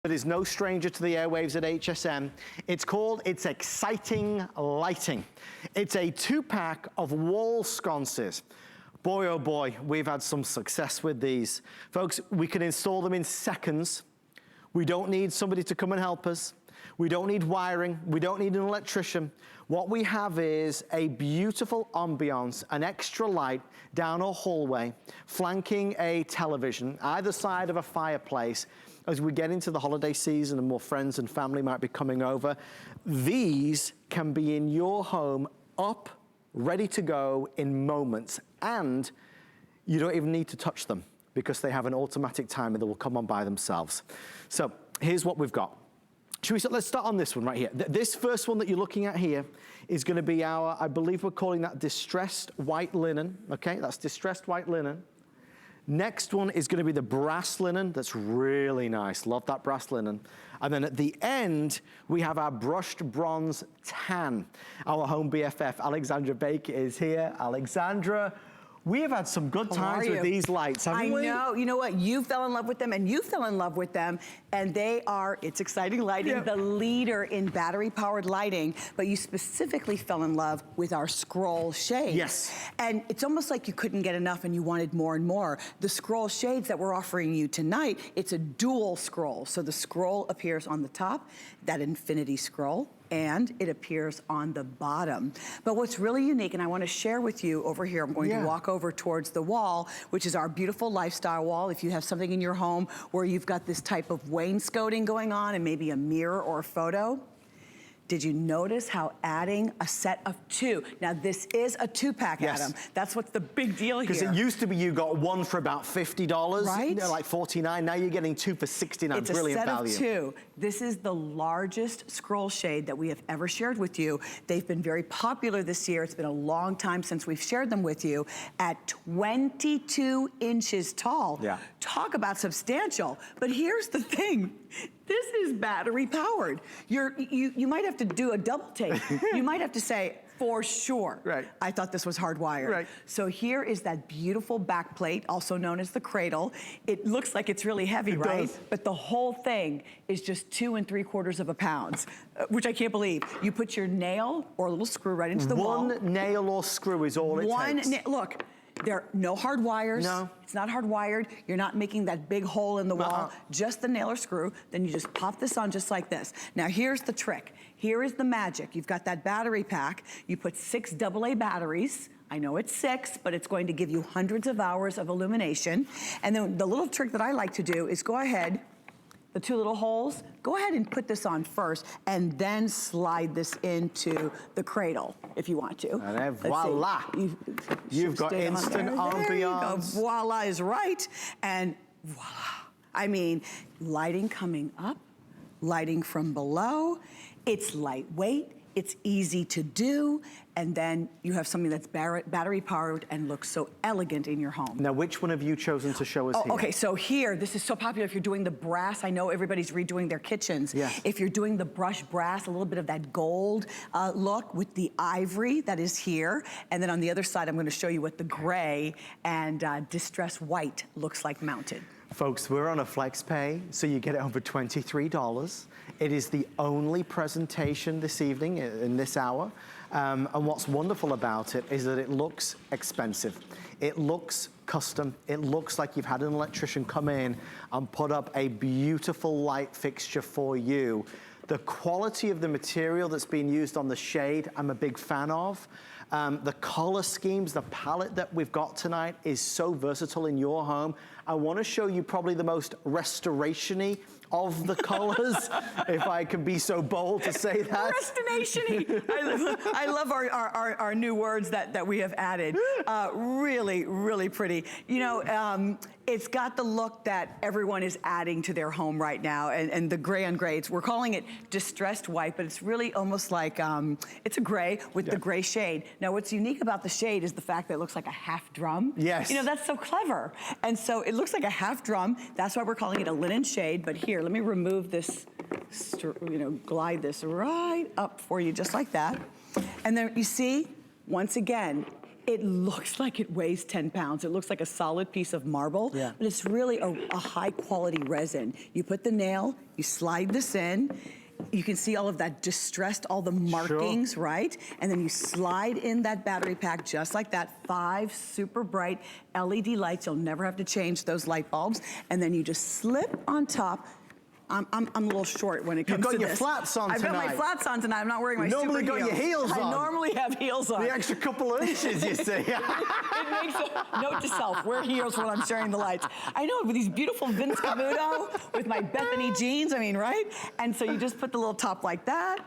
that is no stranger to the airwaves at HSN. It's called It's Exciting Lighting. It's a 2-pack of wall sconces. Boy, oh boy, we've had some success with these. Folks, we can install them in seconds. We don't need somebody to come and help us. We don't need wiring. We don't need an electrician. What we have is a beautiful ambiance, an extra light down a hallway, flanking a television, either side of a fireplace. As we get into the holiday season and more friends and family might be coming over, these can be in your home, up, ready to go in moments. And you don't even need to touch them because they have an automatic timer that will come on by themselves. So here's what we've got. Let's start on this one right here. This first one that you're looking at here is gonna be our, I believe we're calling that distressed white linen, okay? That's distressed white linen. Next one is gonna be the brass linen. That's really nice, love that brass linen. And then at the end, we have our brushed bronze tan. Our home BFF, Alexandra Baker, is here. Alexandra, we have had some good times with these lights, haven't we? I know, you know what, you fell in love with them and you fell in love with them, and they are, It's Exciting Lighting, the leader in battery-powered lighting, but you specifically fell in love with our scroll shades. Yes. And it's almost like you couldn't get enough and you wanted more and more. The scroll shades that we're offering you tonight, it's a dual scroll. So the scroll appears on the top, that infinity scroll, and it appears on the bottom. But what's really unique, and I wanna share with you over here, I'm going to walk over towards the wall, which is our beautiful lifestyle wall. If you have something in your home where you've got this type of wainscoting going on and maybe a mirror or a photo, did you notice how adding a set of 2? Now this is a 2-pack, Adam. That's what's the big deal here. Because it used to be you got one for about $50, right? You know, like $49. Now you're getting 2 for $69. Brilliant value. It's a set of 2. This is the largest scroll shade that we have ever shared with you. They've been very popular this year. It's been a long time since we've shared them with you. At 22 inches tall. Yeah. Talk about substantial. But here's the thing. This is battery powered. You might have to do a double take. You might have to say, for sure. Right. I thought this was hardwired. Right. So here is that beautiful back plate, also known as the cradle. It looks like it's really heavy, right? Does. But the whole thing is just 2 3/4 pounds, which I can't believe. You put your nail or a little screw right into the wall. One nail or screw is all it takes. Look. There are no hard wires. No. It's not hardwired. You're not making that big hole in the wall, just the nail or screw. Then you just pop this on just like this. Now here's the trick. Here is the magic. You've got that battery pack. You put 6 AA batteries. I know it's 6, but it's going to give you hundreds of hours of illumination. And then the little trick that I like to do is go ahead, the 2 little holes, go ahead and put this on first and then slide this into the cradle if you want to. And then voila. You've got instant ambiance. Voila is right. And voila. I mean, lighting coming up, lighting from below. It's lightweight. It's easy to do, and then you have something that's battery powered and looks so elegant in your home. Now, which one have you chosen to show us here? Okay, so here, this is so popular if you're doing the brass. I know everybody's redoing their kitchens. Yes. If you're doing the brushed brass, a little bit of that gold look with the ivory that is here. And then on the other side, I'm gonna show you what the gray and distressed white looks like mounted. Folks, we're on a flex pay, so you get it home for $23. It is the only presentation this evening in this hour. And what's wonderful about it is that it looks expensive. It looks custom. It looks like you've had an electrician come in and put up a beautiful light fixture for you. The quality of the material that's being used on the shade, I'm a big fan of. The color schemes, the palette that we've got tonight is so versatile in your home. I wanna show you probably the most restoration-y of the colors, if I could be so bold to say that. Restoration-y. I love our new words that we have added. Really, really pretty. You know, it's got the look that everyone is adding to their home right now, and the gray on gray. We're calling it distressed white, but it's really almost like, it's a gray with the gray shade. Now, what's unique about the shade is the fact that it looks like a half drum. Yes. You know, that's so clever. And so it looks like a half drum. That's why we're calling it a linen shade. But here, let me remove this, glide this right up for you just like that. And then you see, once again, It looks like it weighs 10 pounds. It looks like a solid piece of marble, but it's really a high quality resin. You put the nail, you slide this in, you can see all of that distressed, all the markings, right? And then you slide in that battery pack just like that. 5 super bright LED lights. You'll never have to change those light bulbs. And then you just slip on top. I'm a little short when it comes to this. You've got your flats on tonight. I've got my flats on tonight. I'm not wearing my super heels. You normally got your heels on. I normally have heels on. The extra couple of inches, you see. It makes a note to self, wear heels when I'm sharing the lights. I know, with these beautiful Vince Camuto, with my Bethany jeans, I mean, right? And so you just put the little top like that,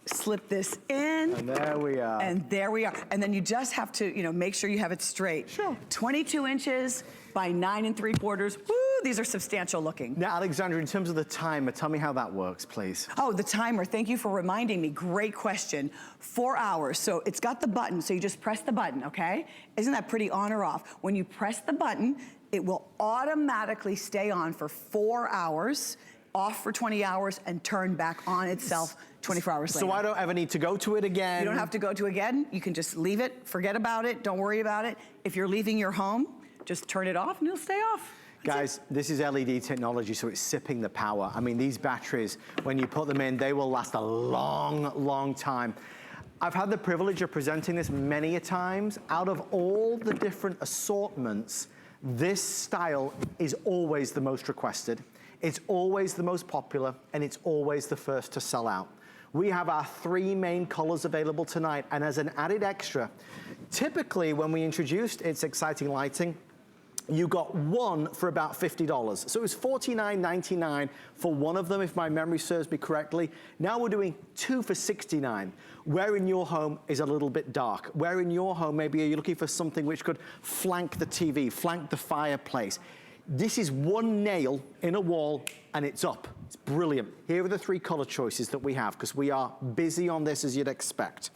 slip this in. And there we are. And there we are. And then you just have to, make sure you have it straight. 22 inches by 9 3/4. Woo, these are substantial looking. Now, Alexandra, in terms of the timer, tell me how that works, please. Oh, the timer, thank you for reminding me. Great question. 4 hours, so it's got the button, so you just press the button, okay? Isn't that pretty on or off? When you press the button, it will automatically stay on for 4 hours, off for 20 hours, and turn back on itself 24 hours later. So I don't ever need to go to it again? You don't have to go to it again. You can just leave it, forget about it, don't worry about it. If you're leaving your home, just turn it off and it'll stay off. Guys, this is LED technology, so it's sipping the power. I mean, these batteries, when you put them in, they will last a long, long time. I've had the privilege of presenting this many a times. Out of all the different assortments, this style is always the most requested. It's always the most popular, and it's always the first to sell out. We have our 3 main colors available tonight, and as an added extra, typically when we introduced its exciting lighting, you got 1 for about $50. So it was $49.99 for one of them, if my memory serves me correctly. Now we're doing 2 for $69. Where in your home is a little bit dark? Where in your home maybe are you looking for something which could flank the TV, flank the fireplace? This is 1 nail in a wall and it's up. It's brilliant. Here are the 3 color choices that we have, because we are busy on this as you'd expect.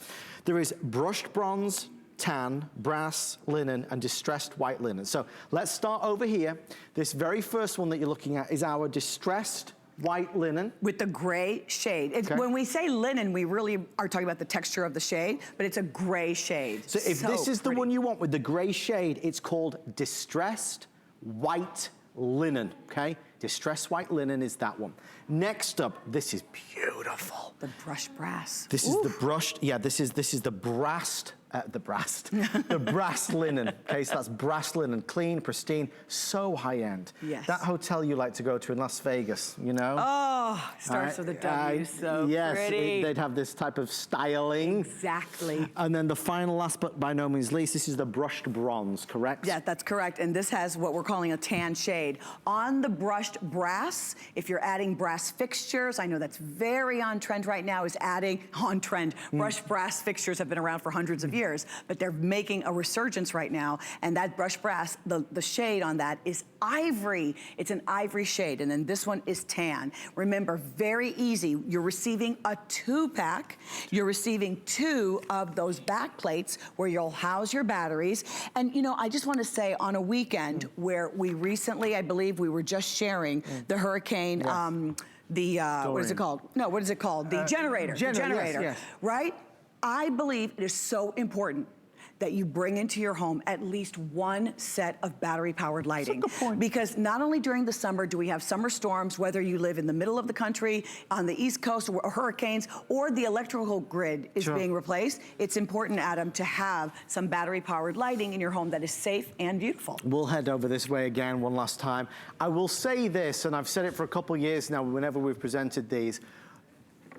There is brushed bronze, tan, brass, linen, and distressed white linen. So let's start over here. This very first one that you're looking at is our distressed white linen. With the gray shade. When we say linen, we really are talking about the texture of the shade, but it's a gray shade. So if this is the one you want with the gray shade, it's called distressed white linen, okay? Distressed white linen is that one. Next up, this is beautiful. The brushed brass. This is the brushed, this is the brassed, the brass linen. Okay, so that's brass linen, clean, pristine, so high end. Yes. That hotel you like to go to in Las Vegas, you know? Oh, starts with a W, so pretty. Yes, they'd have this type of styling. Exactly. And then the final, last but by no means least, this is the brushed bronze, correct? Yeah, that's correct. And this has what we're calling a tan shade. On the brushed brass, if you're adding brass fixtures, I know that's very on trend right now, is adding, on trend, brushed brass fixtures have been around for hundreds of years, but they're making a resurgence right now. And that brushed brass, the shade on that is ivory. It's an ivory shade. And then this one is tan. Remember, very easy. You're receiving a 2-pack. You're receiving 2 of those back plates where you'll house your batteries. And I just want to say, on a weekend where we recently, I believe we were just sharing the hurricane, what is it called? No, what is it called? The generator. The generator, yes. Right? I believe it is so important that you bring into your home at least 1 set of battery-powered lighting. That's a good point. Because not only during the summer do we have summer storms, whether you live in the middle of the country, on the East Coast, or hurricanes, or the electrical grid is being replaced, it's important, Adam, to have some battery-powered lighting in your home that is safe and beautiful. We'll head over this way again one last time. I will say this, and I've said it for a couple years now whenever we've presented these,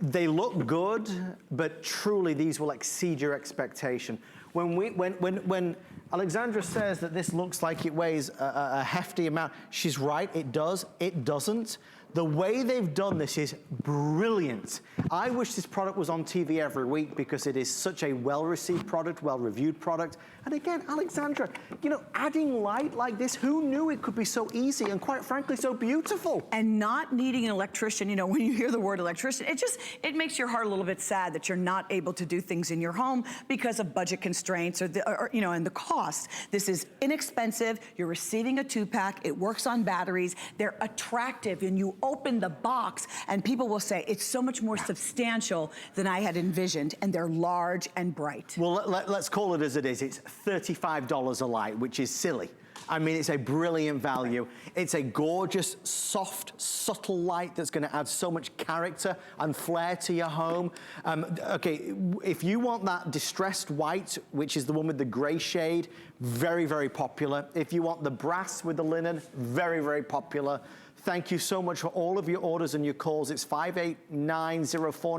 they look good, but truly these will exceed your expectation. When Alexandra says that this looks like it weighs a hefty amount, she's right, it does. It doesn't. The way they've done this is brilliant. I wish this product was on TV every week because it is such a well-received product, well-reviewed product. And again, Alexandra, adding light like this, who knew it could be so easy and quite frankly, so beautiful? And not needing an electrician, when you hear the word electrician, it makes your heart a little bit sad that you're not able to do things in your home because of budget constraints and the cost. This is inexpensive. You're receiving a 2-pack. It works on batteries. They're attractive, and you open the box and people will say, it's so much more substantial than I had envisioned, and they're large and bright. Well, let's call it as it is. It's $35 a light, which is silly. I mean, it's a brilliant value. It's a gorgeous, soft, subtle light that's gonna add so much character and flair to your home. Okay, if you want that distressed white, which is the one with the gray shade, very, very popular. If you want the brass with the linen, very, very popular. Thank you so much for all of your orders and your calls. It's 58904.